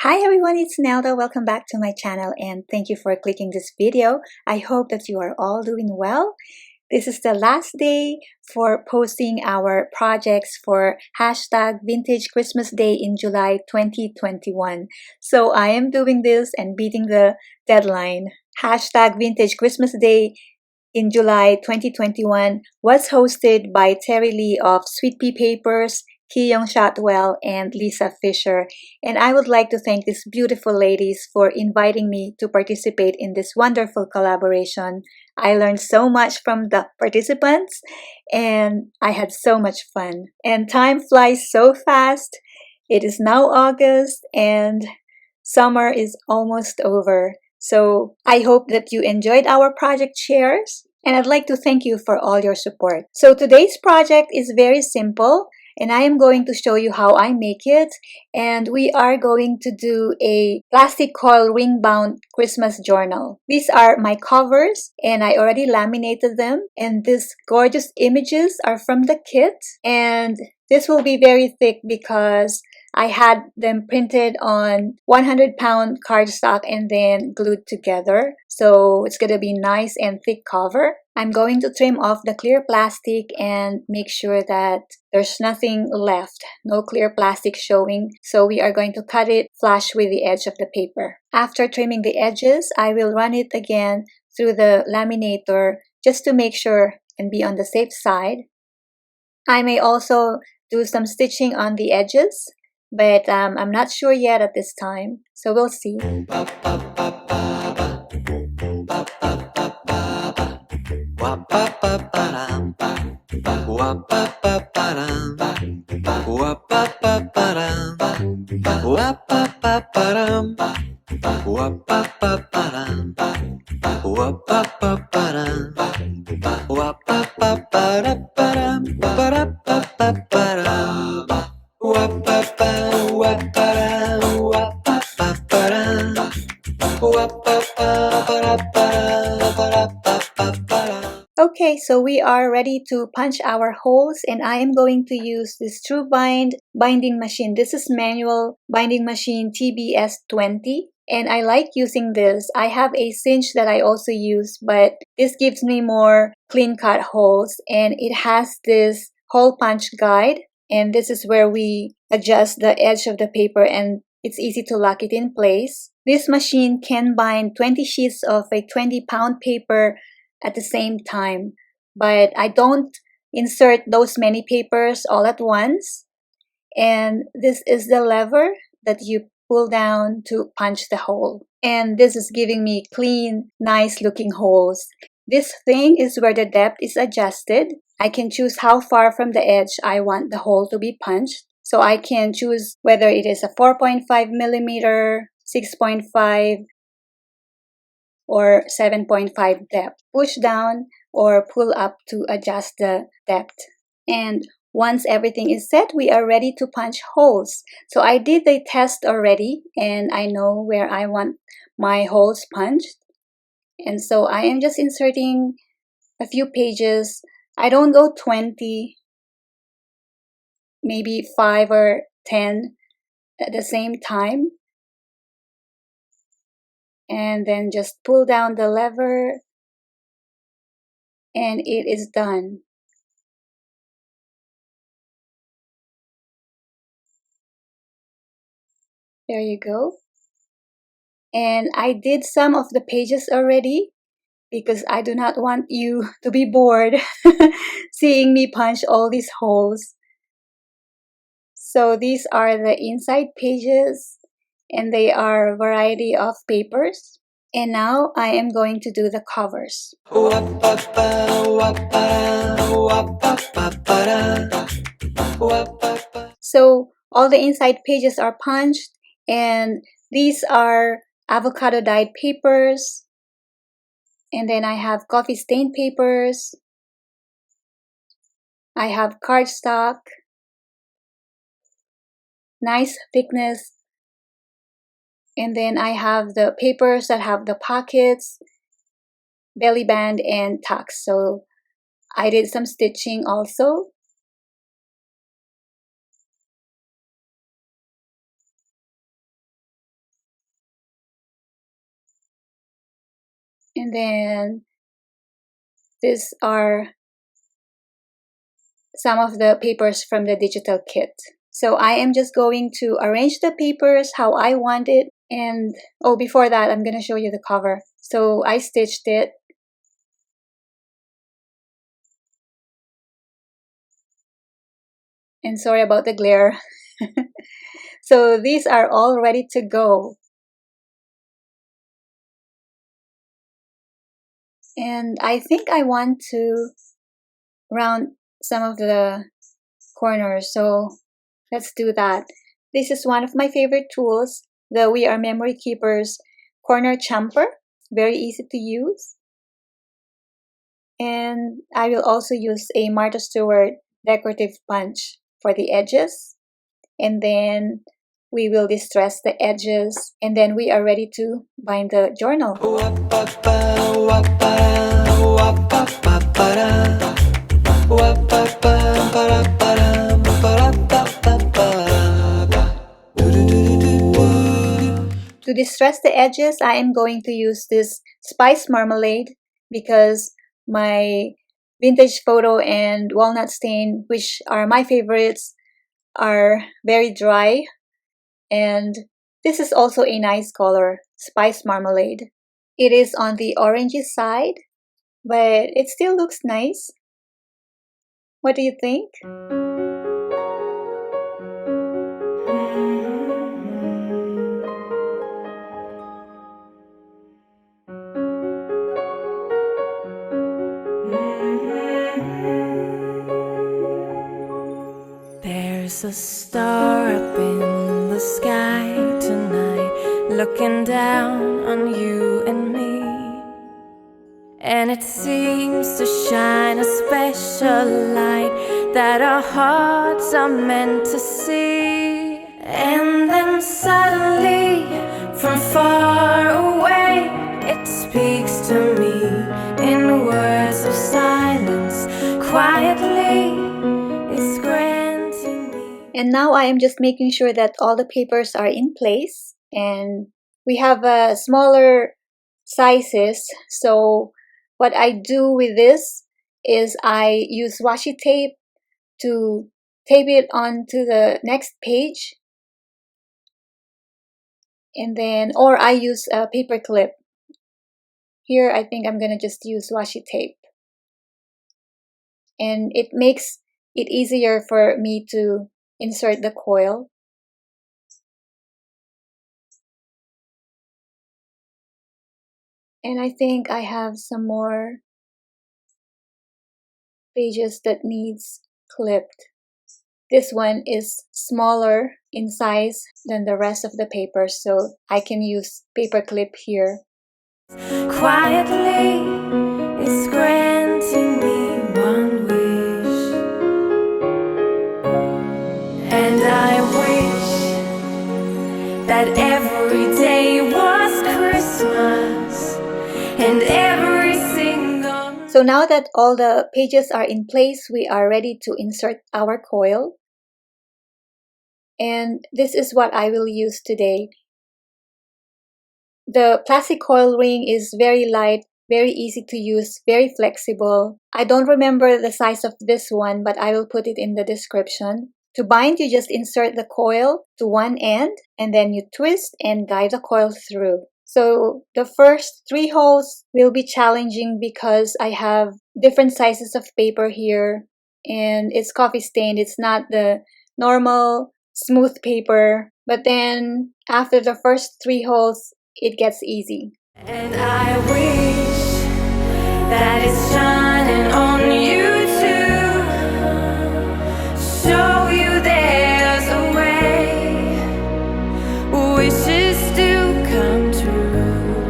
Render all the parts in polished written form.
Hi everyone, it's Nelda. Welcome back to my channel and thank you for clicking this video. I hope that you are all doing well. This is the last day for posting our projects for #Vintage Christmas Day in July 2021. So I am doing this and beating the deadline. #Vintage Christmas Day in July 2021 was hosted by Teri Lee of Sweet Pea Papers, Kyung Shotwell, and Lisa Fisher. And I would like to thank these beautiful ladies for inviting me to participate in this wonderful collaboration. I learned so much from the participants and I had so much fun. And time flies so fast. It is now August and summer is almost over. So I hope that you enjoyed our project shares and I'd like to thank you for all your support. So today's project is very simple. And I am going to show you how I make it. And we are going to do a plastic coil ring-bound Christmas journal. These are my covers and I already laminated them. And these gorgeous images are from the kit. And this will be very thick because I had them printed on 100-pound cardstock and then glued together. So it's going to be nice and thick cover. I'm going to trim off the clear plastic and make sure that there's nothing left, no clear plastic showing. So we are going to cut it flush with the edge of the paper. After trimming the edges, I will run it again through the laminator just to make sure and be on the safe side. I may also do some stitching on the edges, but I'm not sure yet at this time, so we'll see. Okay, so we are ready to punch our holes and I am going to use this TrueBind binding machine. This is manual binding machine TBS20 and I like using this. I have a cinch that I also use, but this gives me more clean cut holes and it has this hole punch guide and this is where we adjust the edge of the paper and it's easy to lock it in place. This machine can bind 20 sheets of a 20-pound paper at the same time, but I don't insert those many papers all at once. And this is the lever that you pull down to punch the hole. And this is giving me clean, nice looking holes. This thing is where the depth is adjusted. I can choose how far from the edge I want the hole to be punched. So I can choose whether it is a 4.5 millimeter, 6.5, or 7.5 depth. Push down or pull up to adjust the depth. And once everything is set, we are ready to punch holes. So I did the test already and I know where I want my holes punched. And so I am just inserting a few pages. I don't go 20, maybe 5 or 10 at the same time. And then just pull down the lever and it is done. There you go. And I did some of the pages already because I do not want you to be bored seeing me punch all these holes. So these are the inside pages and they are a variety of papers. And now I am going to do the covers. So all the inside pages are punched and these are avocado dyed papers. And then I have coffee stain papers. I have cardstock. Nice thickness. And then I have the papers that have the pockets, belly band, and tucks. So I did some stitching also. And then these are some of the papers from the digital kit. So I am just going to arrange the papers how I want it. And oh, before that, I'm going to show you the cover. So I stitched it. And sorry about the glare. So these are all ready to go. And I think I want to round some of the corners. So let's do that. This is one of my favorite tools, the We Are Memory Keepers corner chamfer. Very easy to use. And I will also use a Martha Stewart decorative punch for the edges. And then we will distress the edges. And then we are ready to bind the journal. To distress the edges, I am going to use this spice marmalade because my vintage photo and walnut stain, which are my favorites, are very dry. And this is also a nice color, spice marmalade. It is on the orangey side, but it still looks nice. What do you think? There's a star up in the sky tonight, looking down on you and me. And it seems to shine a special light that our hearts are meant to see. And then suddenly, from far away, it speaks to me in words of silence. Quietly, it's granting me. And now I am just making sure that all the papers are in place. And we have smaller sizes, so what I do with this is I use washi tape to tape it onto the next page, and then, or I use a paper clip. Here I think I'm gonna just use washi tape, and it makes it easier for me to insert the coil. And I think I have some more pages that needs clipped. This one is smaller in size than the rest of the papers, so I can use paper clip here. Quietly, it's granting me one wish, and I wish that every day was Christmas, and every single... So now that all the pages are in place, we are ready to insert our coil. And this is what I will use today. The plastic coil ring is very light, very easy to use, very flexible. I don't remember the size of this one, but I will put it in the description. To bind, you just insert the coil to one end, and then you twist and guide the coil through. So the first 3 holes will be challenging because I have different sizes of paper here, and it's coffee stained. It's not the normal smooth paper, but then after the first 3 holes, it gets easy. And I wish that it's shining on you too, show you there's a way, wishes do come true,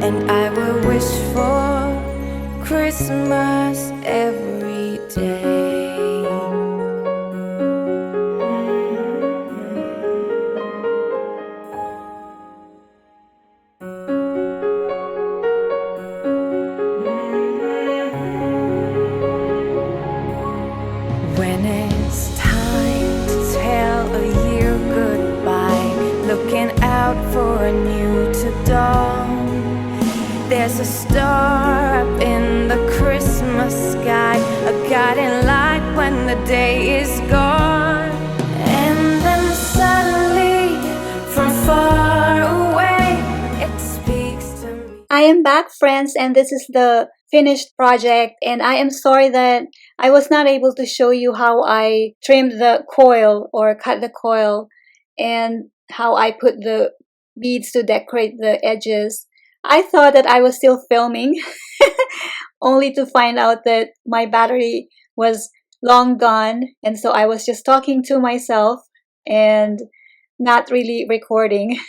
and I will wish for Christmas every day. When it's time to tell a year goodbye, looking out for a new to dawn, There's a star up in the Christmas sky, a guiding light when the day is gone. And then suddenly, from far away, it speaks to me. I am back, friends, and this is the finished project, and I am sorry that I was not able to show you how I trimmed the coil or cut the coil and how I put the beads to decorate the edges. I thought that I was still filming only to find out that my battery was long gone, and so I was just talking to myself and not really recording.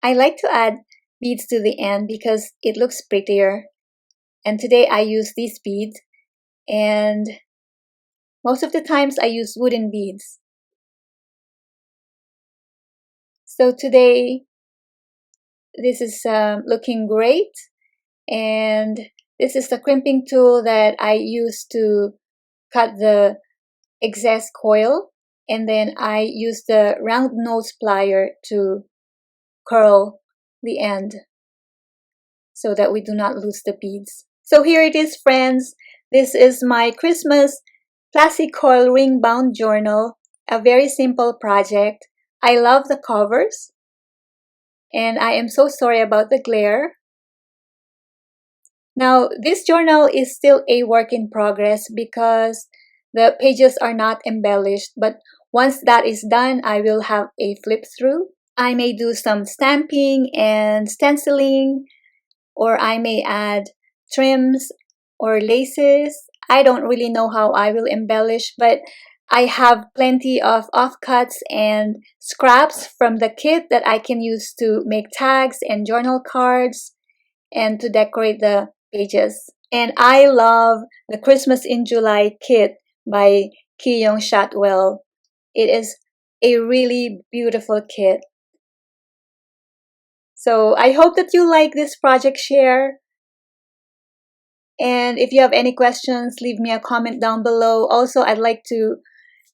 I like to add beads to the end because it looks prettier. And today I use these beads, and most of the times I use wooden beads. So today this is looking great, and this is the crimping tool that I use to cut the excess coil, and then I use the round nose plier to curl the end so that we do not lose the beads. So here it is, friends. This is my Christmas classic coil ring bound journal, a very simple project. I love the covers, and I am so sorry about the glare. Now, this journal is still a work in progress because the pages are not embellished, but once that is done, I will have a flip through. I may do some stamping and stenciling, or I may add trims or laces. I don't really know how I will embellish, but I have plenty of offcuts and scraps from the kit that I can use to make tags and journal cards and to decorate the pages. And I love the Christmas in July kit by Kyung Shotwell. It is a really beautiful kit. So I hope that you like this project share. And if you have any questions, leave me a comment down below. Also, I'd like to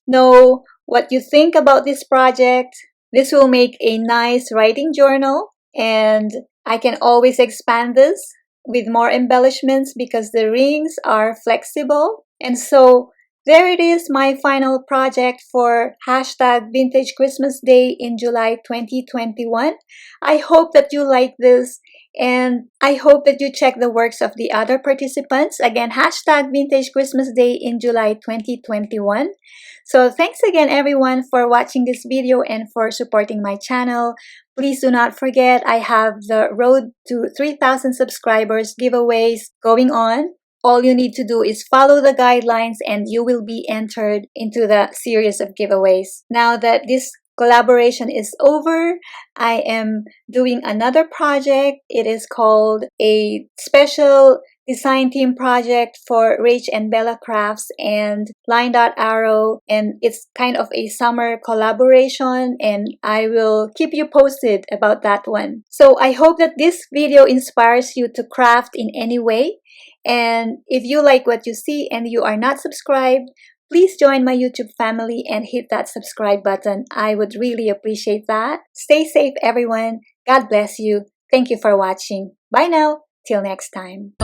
know what you think about this project. This will make a nice writing journal, and I can always expand this with more embellishments because the rings are flexible. And so there it is, my final project for #Vintage Christmas Day in July 2021. I hope that you like this, and I hope that you check the works of the other participants. Again, #Vintage Christmas Day in July 2021. So thanks again, everyone, for watching this video and for supporting my channel. Please do not forget, I have the Road to 3,000 subscribers giveaways going on. All you need to do is follow the guidelines and you will be entered into the series of giveaways. Now that this collaboration is over, I am doing another project. It is called a special design team project for Rach and Bella Crafts and Line Dot Arrow, and it's kind of a summer collaboration, and I will keep you posted about that one. So I hope that this video inspires you to craft in any way. And if you like what you see and you are not subscribed, please join my YouTube family and hit that subscribe button. I would really appreciate that. Stay safe, everyone. God bless you. Thank you for watching. Bye now. Till next time.